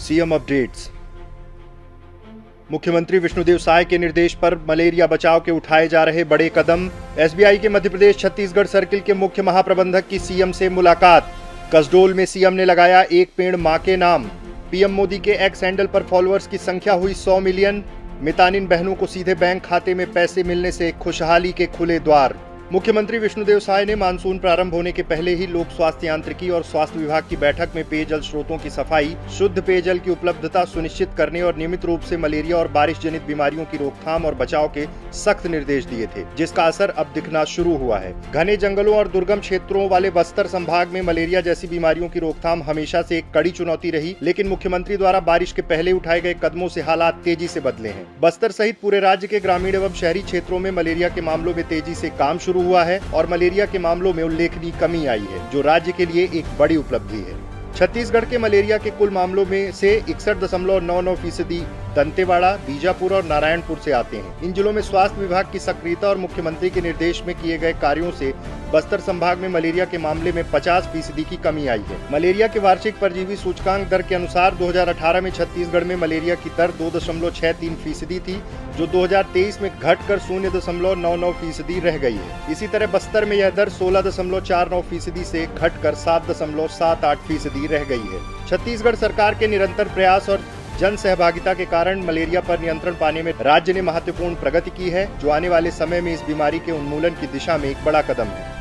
CM updates. मुख्यमंत्री विष्णुदेव साय के निर्देश पर मलेरिया बचाव के उठाए जा रहे बड़े कदम। एसबीआई के मध्य प्रदेश छत्तीसगढ़ सर्किल के मुख्य महाप्रबंधक की सीएम से मुलाकात। कसडोल में सीएम ने लगाया एक पेड़ मां के नाम। पीएम मोदी के एक्स हैंडल पर फॉलोअर्स की संख्या हुई 100 मिलियन। मितानिन बहनों को सीधे बैंक खाते में पैसे मिलने से खुशहाली के खुले द्वार। मुख्यमंत्री विष्णुदेव साय ने मानसून प्रारंभ होने के पहले ही लोक स्वास्थ्य यांत्रिकी और स्वास्थ्य विभाग की बैठक में पेयजल स्रोतों की सफाई, शुद्ध पेयजल की उपलब्धता सुनिश्चित करने और नियमित रूप से मलेरिया और बारिश जनित बीमारियों की रोकथाम और बचाव के सख्त निर्देश दिए थे, जिसका असर अब दिखना शुरू हुआ है। घने जंगलों और दुर्गम क्षेत्रों वाले बस्तर संभाग में मलेरिया जैसी बीमारियों की रोकथाम हमेशा से एक कड़ी चुनौती रही, लेकिन मुख्यमंत्री द्वारा बारिश के पहले उठाए गए कदमों से हालात तेजी से बदले हैं। बस्तर सहित पूरे राज्य के ग्रामीण एवं शहरी क्षेत्रों में मलेरिया के मामलों में तेजी से काम शुरू हुआ है और मलेरिया के मामलों में उल्लेखनीय कमी आई है, जो राज्य के लिए एक बड़ी उपलब्धि है। छत्तीसगढ़ के मलेरिया के कुल मामलों में से 61.99% दंतेवाड़ा, बीजापुर और नारायणपुर से आते हैं। इन जिलों में स्वास्थ्य विभाग की सक्रियता और मुख्यमंत्री के निर्देश में किए गए कार्यों से बस्तर संभाग में मलेरिया के मामले में 50% की कमी आई है। मलेरिया के वार्षिक परजीवी सूचकांक दर के अनुसार 2018 में छत्तीसगढ़ में मलेरिया की दर 2.63% थी, जो 2023 में घटकर 0.99% रह गई है। इसी तरह बस्तर में यह दर 16.49% से घटकर 7.78% रह गई है। छत्तीसगढ़ सरकार के निरंतर प्रयास और जन सहभागिता के कारण मलेरिया पर नियंत्रण पाने में राज्य ने महत्वपूर्ण प्रगति की है, जो आने वाले समय में इस बीमारी के उन्मूलन की दिशा में एक बड़ा कदम है।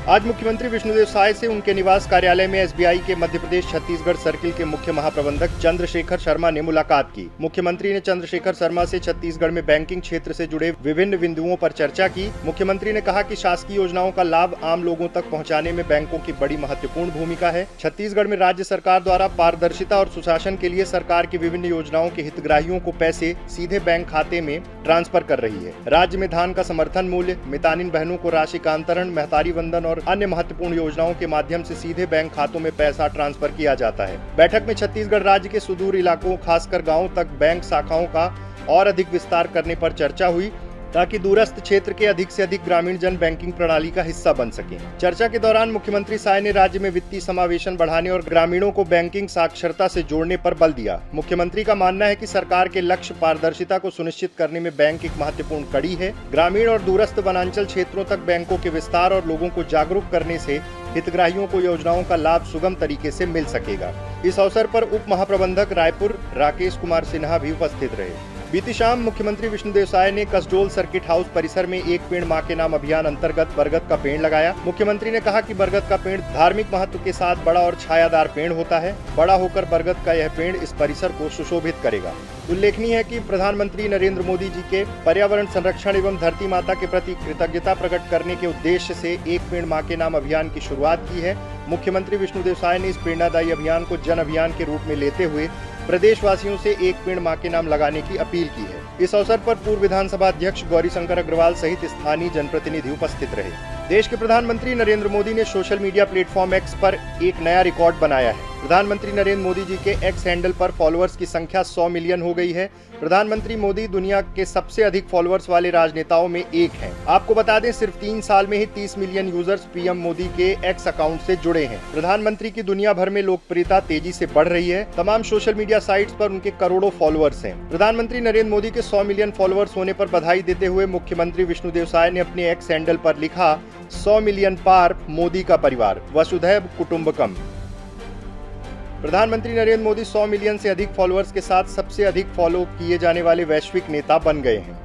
आज मुख्यमंत्री विष्णुदेव साय से उनके निवास कार्यालय में एसबीआई के मध्य प्रदेश छत्तीसगढ़ सर्किल के मुख्य महाप्रबंधक चंद्रशेखर शर्मा ने मुलाकात की। मुख्यमंत्री ने चंद्रशेखर शर्मा से छत्तीसगढ़ में बैंकिंग क्षेत्र से जुड़े विभिन्न बिंदुओं पर चर्चा की। मुख्यमंत्री ने कहा कि शासकीय योजनाओं का लाभ आम लोगों तक पहुंचाने में बैंकों की बड़ी महत्वपूर्ण भूमिका है। छत्तीसगढ़ में राज्य सरकार द्वारा पारदर्शिता और सुशासन के लिए सरकार की विभिन्न योजनाओं के हितग्राहियों को पैसे सीधे बैंक खाते में ट्रांसफर कर रही है। राज्य में धान का समर्थन मूल्य, मितानिन बहनों को राशि का अंतरण, महतारी वंदन और अन्य महत्वपूर्ण योजनाओं के माध्यम से सीधे बैंक खातों में पैसा ट्रांसफर किया जाता है। बैठक में छत्तीसगढ़ राज्य के सुदूर इलाकों, खासकर गांवों तक बैंक शाखाओं का और अधिक विस्तार करने पर चर्चा हुई, ताकि दूरस्थ क्षेत्र के अधिक से अधिक ग्रामीण जन बैंकिंग प्रणाली का हिस्सा बन सकें। चर्चा के दौरान मुख्यमंत्री साय ने राज्य में वित्तीय समावेशन बढ़ाने और ग्रामीणों को बैंकिंग साक्षरता से जोड़ने पर बल दिया। मुख्यमंत्री का मानना है कि सरकार के लक्ष्य पारदर्शिता को सुनिश्चित करने में बैंक एक महत्वपूर्ण कड़ी है। ग्रामीण और दूरस्थ वनांचल क्षेत्रों तक बैंकों के विस्तार और लोगों को जागरूक करने से हितग्राहियों को योजनाओं का लाभ सुगम तरीके से मिल सकेगा। इस अवसर पर उप महाप्रबंधक रायपुर राकेश कुमार सिन्हा भी उपस्थित रहे। बीती शाम मुख्यमंत्री विष्णुदेव साय ने कसडोल सर्किट हाउस परिसर में एक पेड़ मां के नाम अभियान अंतर्गत बरगद का पेड़ लगाया। मुख्यमंत्री ने कहा कि बरगद का पेड़ धार्मिक महत्व के साथ बड़ा और छायादार पेड़ होता है। बड़ा होकर बरगद का यह पेड़ इस परिसर को सुशोभित करेगा। उल्लेखनीय है कि प्रधानमंत्री नरेंद्र मोदी जी के पर्यावरण संरक्षण एवं धरती माता के प्रति कृतज्ञता प्रकट करने के उद्देश्य से एक पेड़ मां के नाम अभियान की शुरुआत की है। मुख्यमंत्री विष्णुदेव साय ने इस प्रेरणादायी अभियान को जन अभियान के रूप में लेते हुए प्रदेशवासियों से एक पेड़ मां के नाम लगाने की अपील की है। इस अवसर पर पूर्व विधानसभा अध्यक्ष गौरीशंकर अग्रवाल सहित स्थानीय जनप्रतिनिधि उपस्थित रहे। देश के प्रधानमंत्री नरेंद्र मोदी ने सोशल मीडिया प्लेटफॉर्म एक्स पर एक नया रिकॉर्ड बनाया है। प्रधानमंत्री नरेंद्र मोदी जी के एक्स हैंडल पर फॉलोअर्स की संख्या 100 मिलियन हो गई है। प्रधानमंत्री मोदी दुनिया के सबसे अधिक फॉलोअर्स वाले राजनेताओं में एक हैं। आपको बता दें, सिर्फ 3 साल में ही 30 मिलियन यूजर्स पीएम मोदी के एक्स अकाउंट से जुड़े हैं। प्रधानमंत्री की दुनिया भर में लोकप्रियता तेजी से बढ़ रही है। तमाम सोशल मीडिया साइट्स पर उनके करोड़ों फॉलोअर्स हैं। प्रधानमंत्री नरेंद्र मोदी के 100 मिलियन फॉलोअर्स होने पर बधाई देते हुए मुख्यमंत्री विष्णुदेव साय ने अपने एक्स हैंडल पर लिखा, 100 मिलियन पार मोदी का परिवार, वसुधैव कुटुंबकम। प्रधानमंत्री नरेंद्र मोदी 100 मिलियन से अधिक फॉलोअर्स के साथ सबसे अधिक फॉलो किए जाने वाले वैश्विक नेता बन गए हैं।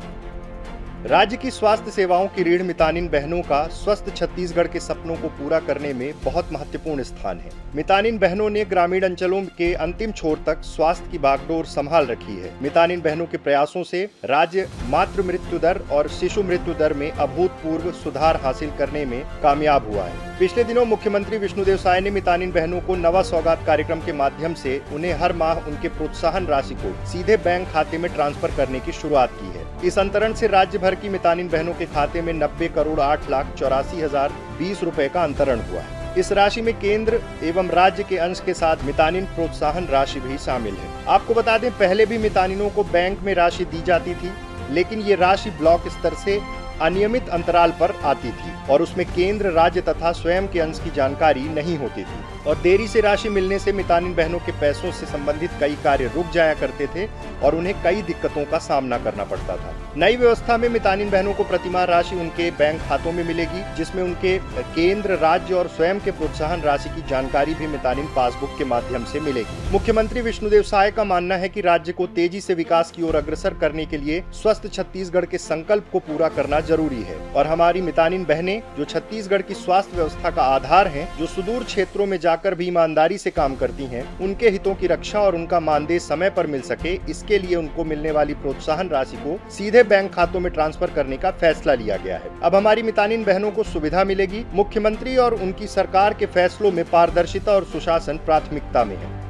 राज्य की स्वास्थ्य सेवाओं की रीढ़ मितानिन बहनों का स्वस्थ छत्तीसगढ़ के सपनों को पूरा करने में बहुत महत्वपूर्ण स्थान है। मितानिन बहनों ने ग्रामीण अंचलों के अंतिम छोर तक स्वास्थ्य की बागडोर संभाल रखी है। मितानिन बहनों के प्रयासों से राज्य मातृ मृत्यु दर और शिशु मृत्यु दर में अभूतपूर्व सुधार हासिल करने में कामयाब हुआ है। पिछले दिनों मुख्यमंत्री विष्णुदेव साय ने मितानिन बहनों को नवा सौगात कार्यक्रम के माध्यम से उन्हें हर माह उनके प्रोत्साहन राशि को सीधे बैंक खाते में ट्रांसफर करने की शुरुआत की है। इस अंतरण से राज्य भर की मितानिन बहनों के खाते में 90,08,84,020 रुपए का अंतरण हुआ है। इस राशि में केंद्र एवं राज्य के अंश के साथ मितानिन प्रोत्साहन राशि भी शामिल है। आपको बता दें, पहले भी मितानिनों को बैंक में राशि दी जाती थी, लेकिन ये राशि ब्लॉक स्तर से अनियमित अंतराल पर आती थी और उसमें केंद्र, राज्य तथा स्वयं के अंश की जानकारी नहीं होती थी और देरी से राशि मिलने से मितानिन बहनों के पैसों से संबंधित कई कार्य रुक जाया करते थे और उन्हें कई दिक्कतों का सामना करना पड़ता था। नई व्यवस्था में मितानिन बहनों को प्रतिमाह राशि उनके बैंक खातों में मिलेगी, जिसमें उनके केंद्र, राज्य और स्वयं के प्रोत्साहन राशि की जानकारी भी मितानिन पासबुक के माध्यम से मिलेगी। मुख्यमंत्री विष्णुदेव साय का मानना है कि राज्य को तेजी से विकास की ओर अग्रसर करने के लिए स्वस्थ छत्तीसगढ़ के संकल्प को पूरा करना जरूरी है और हमारी मितानिन बहनें जो छत्तीसगढ़ की स्वास्थ्य व्यवस्था का आधार हैं, जो सुदूर क्षेत्रों में जाकर भी ईमानदारी से काम करती हैं, उनके हितों की रक्षा और उनका मानदेय समय पर मिल सके, इसके लिए उनको मिलने वाली प्रोत्साहन राशि को सीधे बैंक खातों में ट्रांसफर करने का फैसला लिया गया है। अब हमारी मितानिन बहनों को सुविधा मिलेगी। मुख्यमंत्री और उनकी सरकार के फैसलों में पारदर्शिता और सुशासन प्राथमिकता में है।